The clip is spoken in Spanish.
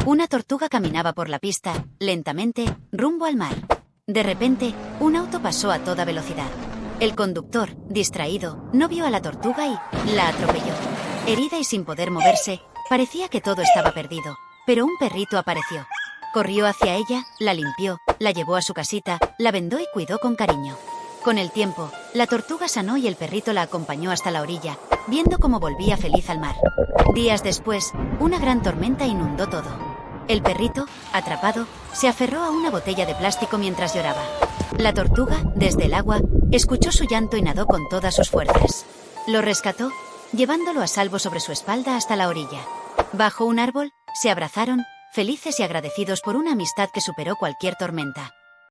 Una tortuga caminaba por la pista, lentamente, rumbo al mar. De repente, un auto pasó a toda velocidad. El conductor, distraído, no vio a la tortuga y la atropelló. Herida y sin poder moverse, parecía que todo estaba perdido, pero un perrito apareció. Corrió hacia ella, la limpió, la llevó a su casita, la vendó y cuidó con cariño. Con el tiempo, la tortuga sanó y el perrito la acompañó hasta la orilla, viendo cómo volvía feliz al mar. Días después, una gran tormenta inundó todo. El perrito, atrapado, se aferró a una botella de plástico mientras lloraba. La tortuga, desde el agua, escuchó su llanto y nadó con todas sus fuerzas. Lo rescató, llevándolo a salvo sobre su espalda hasta la orilla. Bajo un árbol, se abrazaron, felices y agradecidos por una amistad que superó cualquier tormenta.